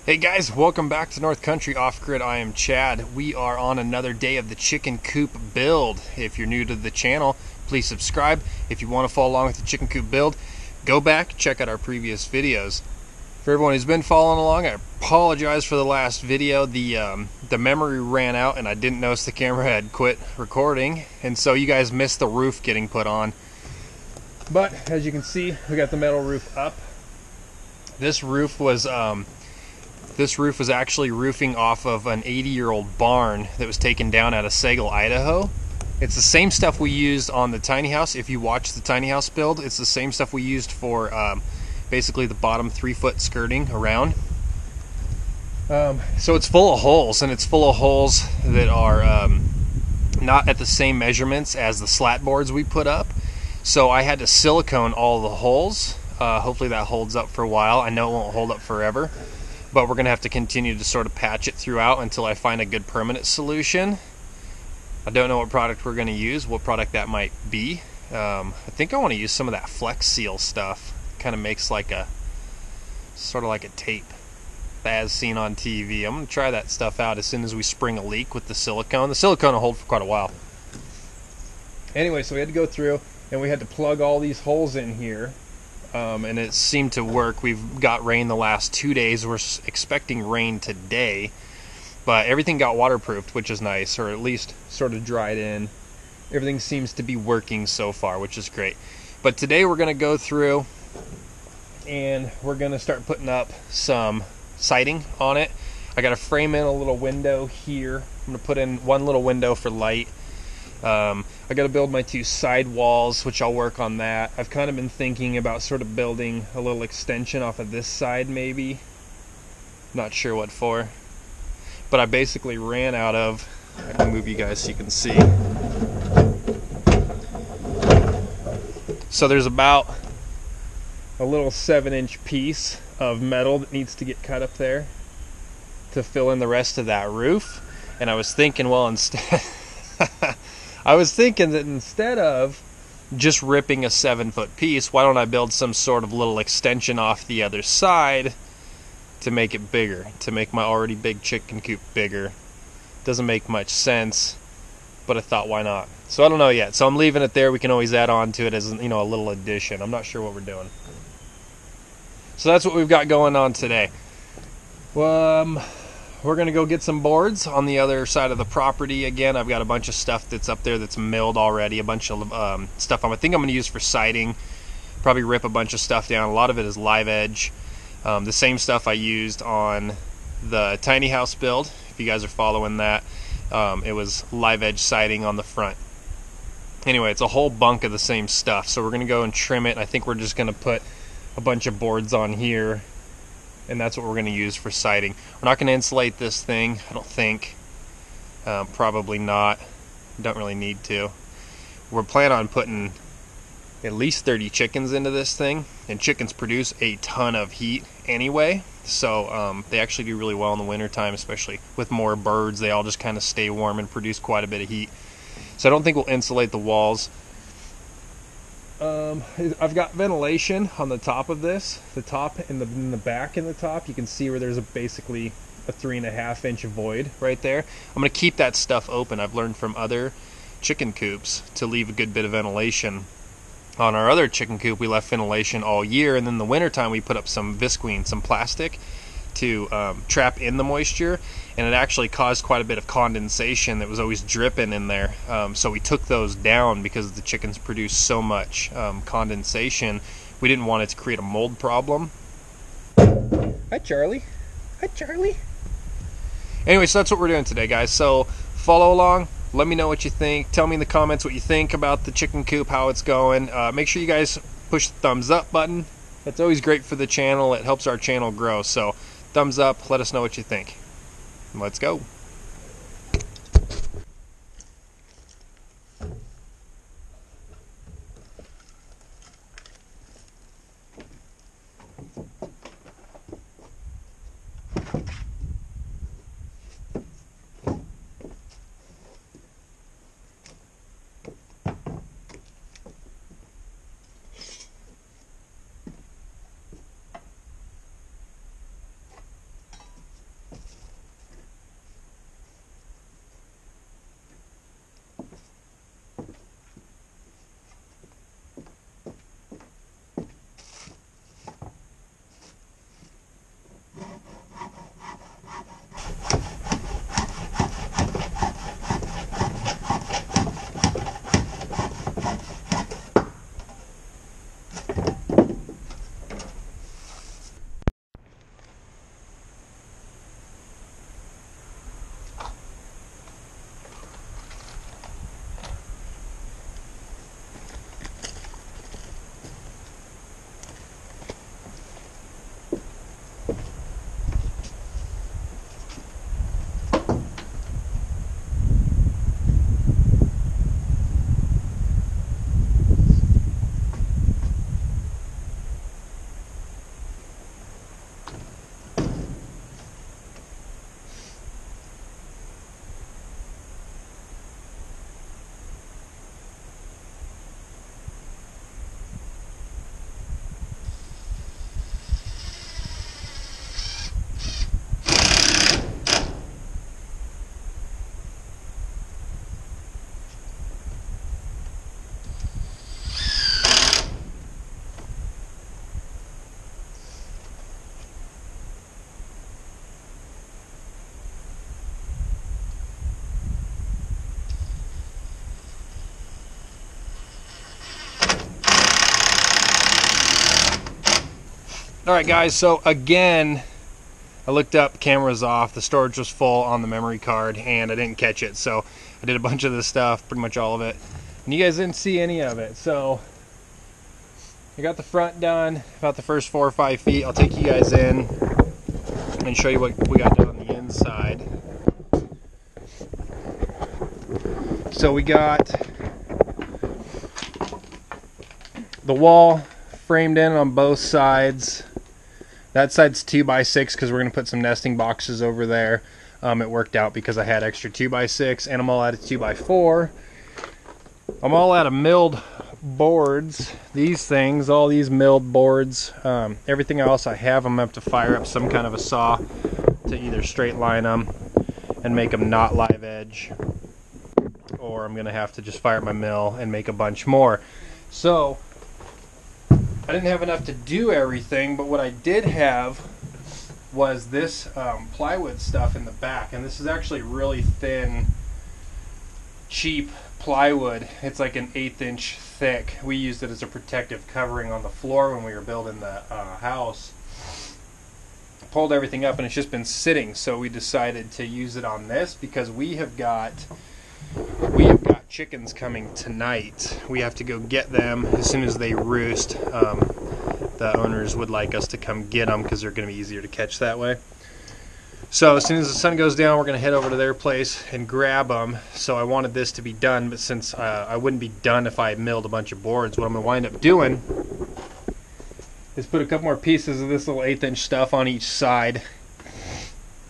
Hey guys, welcome back to North Country Off Grid. I am Chad. We are on another day of the chicken coop build. If you're new to the channel, please subscribe. If you want to follow along with the chicken coop build, go back, check out our previous videos. For everyone who's been following along, I apologize for the last video. The memory ran out and I didn't notice the camera had quit recording, and so you guys missed the roof getting put on. But as you can see, we got the metal roof up. This roof was actually roofing off of an 80-year-old barn that was taken down out of Sagal, Idaho. It's the same stuff we used on the tiny house. If you watch the tiny house build, it's the same stuff we used for basically the bottom 3-foot skirting around. So it's full of holes, and it's full of holes that are not at the same measurements as the slat boards we put up. So I had to silicone all the holes. Hopefully that holds up for a while. I know it won't hold up forever, but we're going to have to continue to sort of patch it throughout until I find a good permanent solution. I don't know what product we're going to use, what product that might be. I think I want to use some of that Flex Seal stuff. Kind of makes like a, sort of like a tape as seen on TV. I'm going to try that stuff out as soon as we spring a leak with the silicone. The silicone will hold for quite a while. Anyway, so we had to go through and we had to plug all these holes in here. And it seemed to work. We've got rain the last 2 days. We're expecting rain today, but everything got waterproofed, which is nice, or at least sort of dried in. Everything seems to be working so far, which is great. But today we're going to go through and we're going to start putting up some siding on it. I got to frame in a little window here. I'm going to put in one little window for light. I got to build my 2 side walls, which I'll work on that. I've kind of been thinking about sort of building a little extension off of this side, maybe. Not sure what for. But I basically ran out of, I can move you guys so you can see. So there's about a little 7-inch piece of metal that needs to get cut up there to fill in the rest of that roof. And I was thinking, well, instead I was thinking that instead of just ripping a 7-foot piece, why don't I build some sort of little extension off the other side to make it bigger, to make my already big chicken coop bigger. Doesn't make much sense, but I thought, why not? So I don't know yet. So I'm leaving it there. We can always add on to it as, you know, a little addition. I'm not sure what we're doing. So that's what we've got going on today. We're going to go get some boards on the other side of the property. Again, I've got a bunch of stuff that's up there that's milled already, a bunch of stuff I think I'm going to use for siding. Probably rip a bunch of stuff down. A lot of it is live edge. The same stuff I used on the tiny house build, if you guys are following that. It was live edge siding on the front. Anyway, it's a whole bunk of the same stuff, so we're going to go and trim it. I think we're just going to put a bunch of boards on here, and that's what we're going to use for siding. We're not going to insulate this thing, I don't think. Probably not. Don't really need to. We're planning on putting at least 30 chickens into this thing, and chickens produce a ton of heat anyway, so they actually do really well in the wintertime, especially with more birds. They all just kind of stay warm and produce quite a bit of heat. So I don't think we'll insulate the walls. I've got ventilation on the top of this, the top and in the back and the top. You can see where there's basically a 3.5-inch void right there. I'm going to keep that stuff open. I've learned from other chicken coops to leave a good bit of ventilation. On our other chicken coop, we left ventilation all year, and then in the wintertime we put up some visqueen, some plastic, to trap in the moisture, and it actually caused quite a bit of condensation that was always dripping in there. So we took those down because the chickens produce so much condensation. We didn't want it to create a mold problem. Hi, Charlie. Hi, Charlie. Anyway, so that's what we're doing today, guys. So follow along. Let me know what you think. Tell me in the comments what you think about the chicken coop, how it's going. Make sure you guys push the thumbs up button. That's always great for the channel. It helps our channel grow. So thumbs up, let us know what you think. Let's go. Alright guys, so again, I looked up, camera's off, the storage was full on the memory card, and I didn't catch it. So I did a bunch of this stuff, pretty much all of it, and you guys didn't see any of it. So I got the front done, about the first 4 or 5 feet. I'll take you guys in and show you what we got done on the inside. So we got the wall framed in on both sides. That side's 2x6 because we're going to put some nesting boxes over there. It worked out because I had extra 2x6, and I'm all out of 2x4. I'm all out of milled boards. These things, all these milled boards, everything else I have, I'm going to have to fire up some kind of a saw to either straight line them and make them not live edge, or I'm going to have to just fire up my mill and make a bunch more. So I didn't have enough to do everything, but what I did have was this plywood stuff in the back, and this is actually really thin, cheap plywood. It's like an 1/8 inch thick. We used it as a protective covering on the floor when we were building the house. Pulled everything up, and it's just been sitting, so we decided to use it on this because we have got chickens coming tonight. We have to go get them as soon as they roost. The owners would like us to come get them because they're going to be easier to catch that way. So as soon as the sun goes down, we're going to head over to their place and grab them. So I wanted this to be done, but since I wouldn't be done if I milled a bunch of boards, what I'm going to wind up doing is put a couple more pieces of this little 1/8 inch stuff on each side,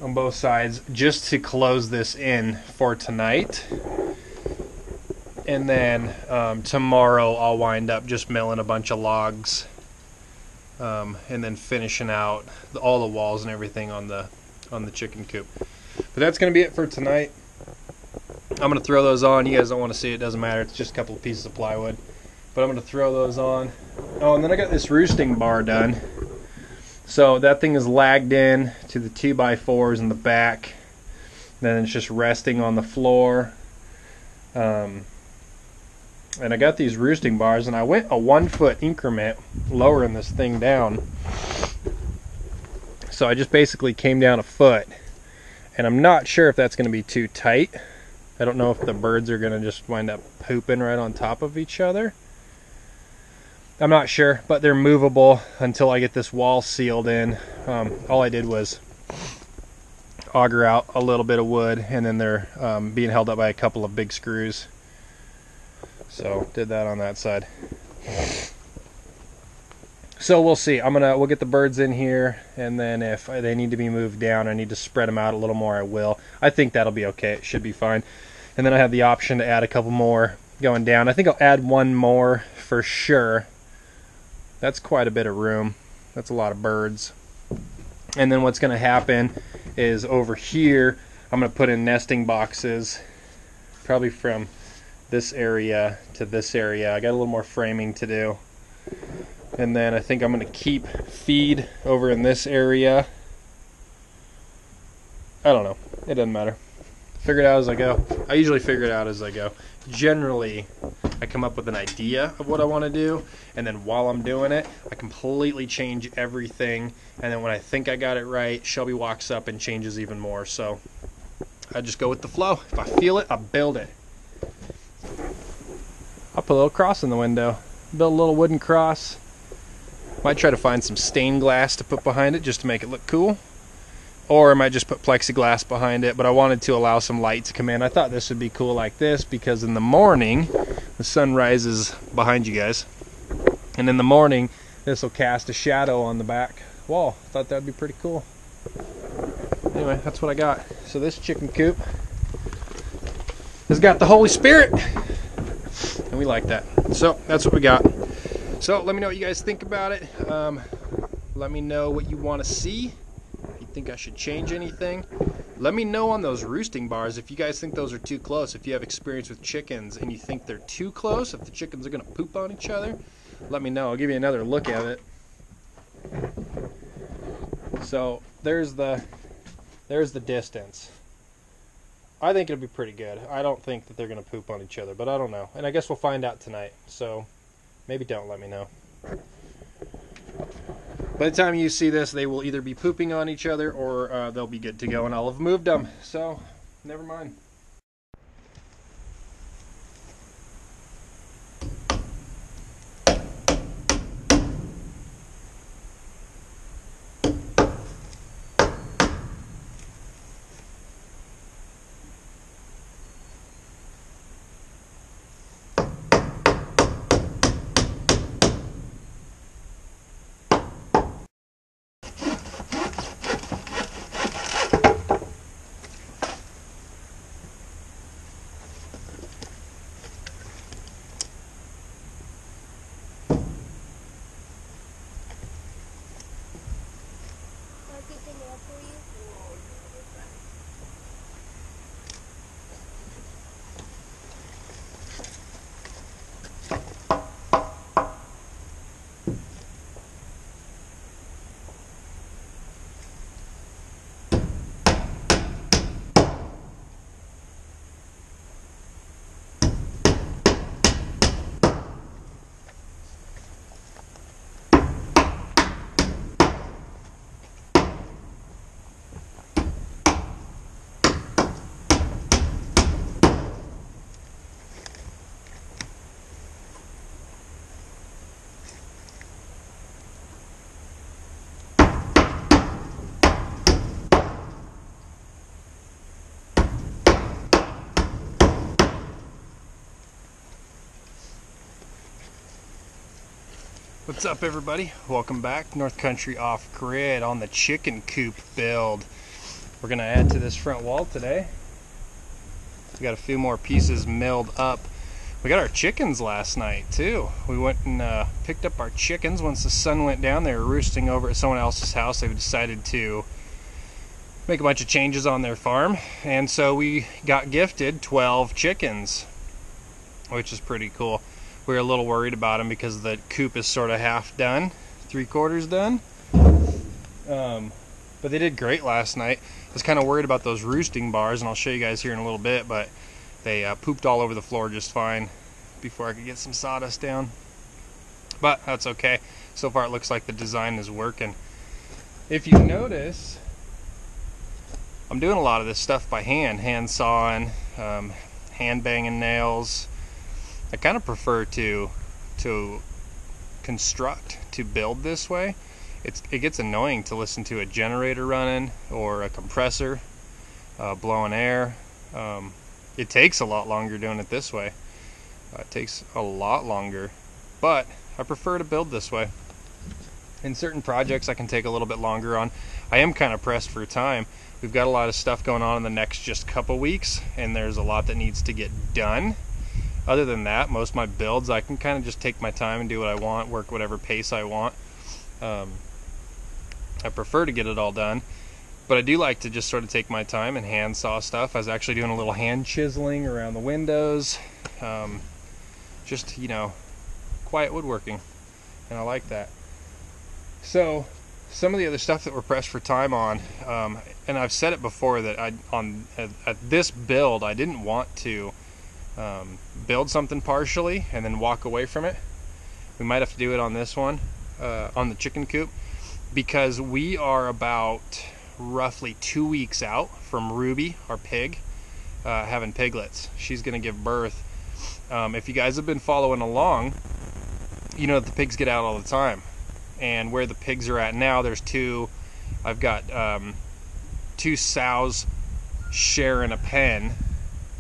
on both sides, just to close this in for tonight. And then tomorrow I'll wind up just milling a bunch of logs, and then finishing out all the walls and everything on the chicken coop. But that's going to be it for tonight. I'm going to throw those on. You guys don't want to see it, doesn't matter. It's just a couple of pieces of plywood. But I'm going to throw those on. Oh, and then I got this roosting bar done. So that thing is lagged in to the 2x4s in the back. Then it's just resting on the floor. And I got these roosting bars, and I went a 1 foot increment lowering this thing down. So I just basically came down a foot, and I'm not sure if that's going to be too tight. I don't know if the birds are going to just wind up pooping right on top of each other. I'm not sure, but they're movable until I get this wall sealed in. All I did was auger out a little bit of wood, and then they're being held up by a couple of big screws. So did that on that side. So we'll see. We'll get the birds in here, and then if they need to be moved down, I need to spread them out a little more, I will. I think that'll be okay. It should be fine. And then I have the option to add a couple more going down. I think I'll add one more for sure. That's quite a bit of room. That's a lot of birds. And then what's going to happen is over here, I'm going to put in nesting boxes, probably from this area to this area. I got a little more framing to do. And then I think I'm going to keep feed over in this area. I don't know. It doesn't matter. Figure it out as I go. I usually figure it out as I go. Generally, I come up with an idea of what I want to do, and then while I'm doing it, I completely change everything. And then when I think I got it right, Shelby walks up and changes even more. So I just go with the flow. If I feel it, I build it. I'll put a little cross in the window. Build a little wooden cross. Might try to find some stained glass to put behind it just to make it look cool. Or I might just put plexiglass behind it, but I wanted to allow some light to come in. I thought this would be cool like this because in the morning, the sun rises behind you guys. And in the morning, this will cast a shadow on the back wall. I thought that would be pretty cool. Anyway, that's what I got. So this chicken coop has got the Holy Spirit. And we like that. So that's what we got. So let me know what you guys think about it. Let me know what you want to see. If you think I should change anything. Let me know on those roosting bars if you guys think those are too close. If you have experience with chickens and you think they're too close, if the chickens are going to poop on each other, let me know. I'll give you another look at it. So there's the distance. I think it'll be pretty good. I don't think that they're going to poop on each other, but I don't know. And I guess we'll find out tonight. So maybe don't let me know. By the time you see this, they will either be pooping on each other or they'll be good to go, and I'll have moved them. So, never mind. What's up, everybody? Welcome back. North Country Off Grid on the chicken coop build. We're gonna add to this front wall today. We got a few more pieces milled up. We got our chickens last night too. We went and picked up our chickens once the sun went down. They were roosting over at someone else's house. They decided to make a bunch of changes on their farm, and so we got gifted 12 chickens, which is pretty cool. We were a little worried about them because the coop is sort of half done, 3/4 done. But they did great last night. I was kind of worried about those roosting bars, and I'll show you guys here in a little bit, but they pooped all over the floor just fine before I could get some sawdust down. But that's okay. So far it looks like the design is working. If you notice, I'm doing a lot of this stuff by hand sawing, hand banging nails. I kind of prefer to construct, to build this way. It gets annoying to listen to a generator running or a compressor blowing air. It takes a lot longer doing it this way. It takes a lot longer, but I prefer to build this way. In certain projects I can take a little bit longer on. I am kind of pressed for time. We've got a lot of stuff going on in the next just couple weeks, and there's a lot that needs to get done. Other than that, most of my builds, I can kind of just take my time and do what I want, work whatever pace I want. I prefer to get it all done, but I do like to just sort of take my time and hand saw stuff. I was actually doing a little hand chiseling around the windows. Just, you know, quiet woodworking, and I like that. So, some of the other stuff that we're pressed for time on, and I've said it before that at this build, I didn't want to build something partially and then walk away from it. We might have to do it on this one, on the chicken coop, because we are about roughly 2 weeks out from Ruby, our pig, having piglets. She's going to give birth. If you guys have been following along, you know that the pigs get out all the time. And where the pigs are at now, there's two. I've got 2 sows sharing a pen.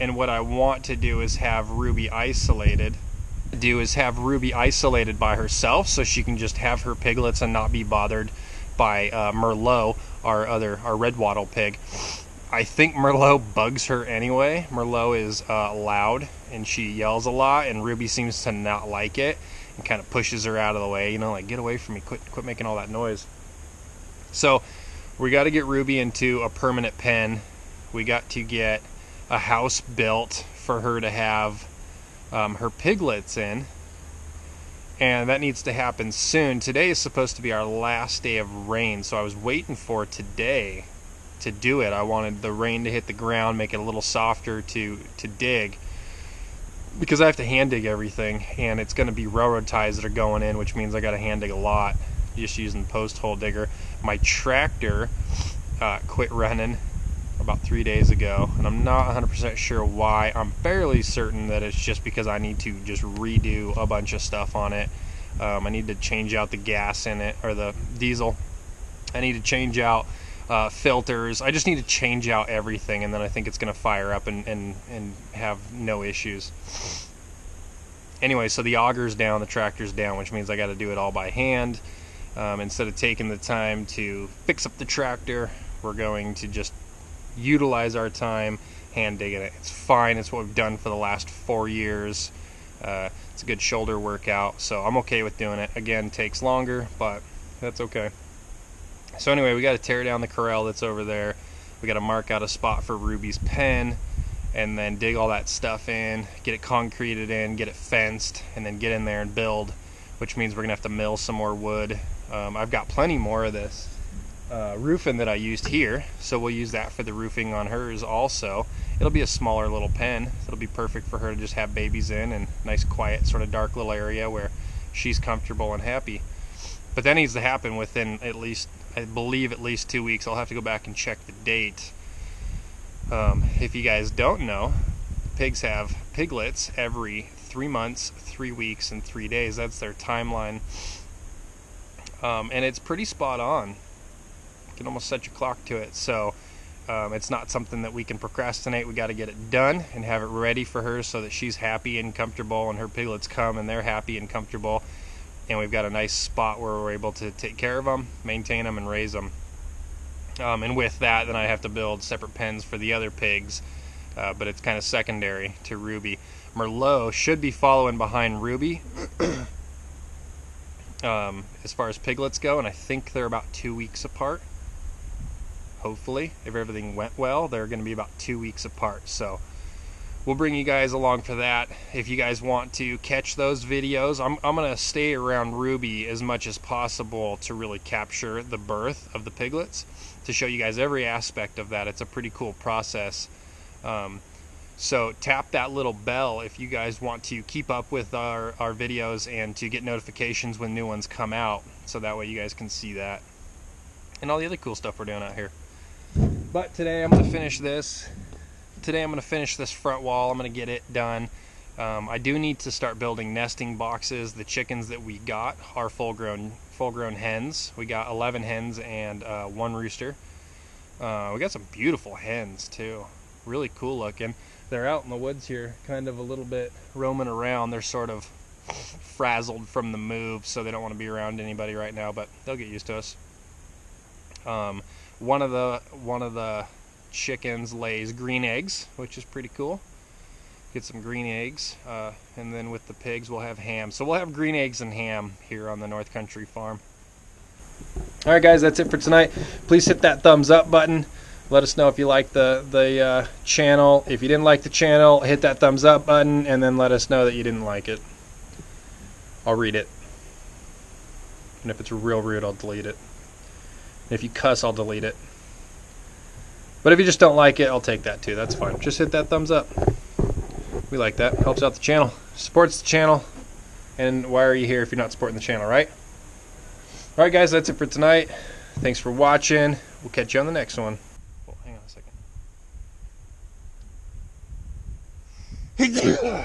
And what I want to do is have Ruby isolated. By herself, so she can just have her piglets and not be bothered by Merlot, our red wattle pig. I think Merlot bugs her anyway. Merlot is loud and she yells a lot, and Ruby seems to not like it and kind of pushes her out of the way. You know, like, get away from me! Quit making all that noise. So we got to get Ruby into a permanent pen. We got to get a house built for her to have her piglets in, and that needs to happen soon. Today is supposed to be our last day of rain, so I was waiting for today to do it. I wanted the rain to hit the ground, make it a little softer to dig, because I have to hand dig everything, and it's going to be railroad ties that are going in, which means I got to hand dig a lot just using post hole digger. My tractor quit running about 3 days ago, and I'm not 100% sure why. I'm fairly certain that it's just because I need to just redo a bunch of stuff on it. I need to change out the gas in it, or the diesel. I need to change out filters. I just need to change out everything, and then I think it's going to fire up and have no issues. Anyway, so the auger's down, the tractor's down, which means I got to do it all by hand. Instead of taking the time to fix up the tractor, we're going to just utilize our time hand digging it. It's fine. It's what we've done for the last 4 years. It's a good shoulder workout, so I'm okay with doing it. Again, takes longer, but that's okay. So anyway, we got to tear down the corral that's over there. We got to mark out a spot for Ruby's pen, and then dig all that stuff in, get it concreted in, get it fenced, and then get in there and build, which means we're gonna have to mill some more wood. I've got plenty more of this roofing that I used here, so we'll use that for the roofing on hers also. It'll be a smaller little pen. It'll be perfect for her to just have babies in, and nice quiet sort of dark little area where she's comfortable and happy. But that needs to happen within at least, I believe, at least 2 weeks. I'll have to go back and check the date. If you guys don't know, pigs have piglets every 3 months, 3 weeks, and 3 days. That's their timeline. And it's pretty spot on. You can almost set your clock to it. So it's not something that we can procrastinate. We got to get it done and have it ready for her so that she's happy and comfortable, and her piglets come and they're happy and comfortable. And we've got a nice spot where we're able to take care of them, maintain them, and raise them. And with that, then I have to build separate pens for the other pigs, but it's kind of secondary to Ruby. Merlot should be following behind Ruby as far as piglets go, and I think they're about 2 weeks apart. Hopefully, if everything went well, they're going to be about 2 weeks apart. So we'll bring you guys along for that. If you guys want to catch those videos, I'm going to stay around Ruby as much as possible to really capture the birth of the piglets, to show you guys every aspect of that. It's a pretty cool process. So tap that little bell if you guys want to keep up with our videos and to get notifications when new ones come out, so that way you guys can see that and all the other cool stuff we're doing out here. But today I'm going to finish this. Today I'm going to finish this front wall. I'm going to get it done. I do need to start building nesting boxes. The chickens that we got are full-grown hens. We got 11 hens and 1 rooster. We got some beautiful hens too. Really cool looking. They're out in the woods here, kind of a little bit roaming around. They're sort of frazzled from the move, so they don't want to be around anybody right now, but they'll get used to us. One of the chickens lays green eggs, which is pretty cool. Get some green eggs, and then with the pigs we'll have ham. So we'll have green eggs and ham here on the North Country farm. Alright guys, that's it for tonight. Please hit that thumbs up button. Let us know if you like the channel. If you didn't like the channel, hit that thumbs up button, and then let us know that you didn't like it. I'll read it. And if it's real rude, I'll delete it. And if you cuss, I'll delete it. But if you just don't like it, I'll take that too. That's fine. Just hit that thumbs up. We like that. Helps out the channel. Supports the channel. And why are you here if you're not supporting the channel, right? Alright guys, that's it for tonight. Thanks for watching. We'll catch you on the next one. Oh, hang on a second.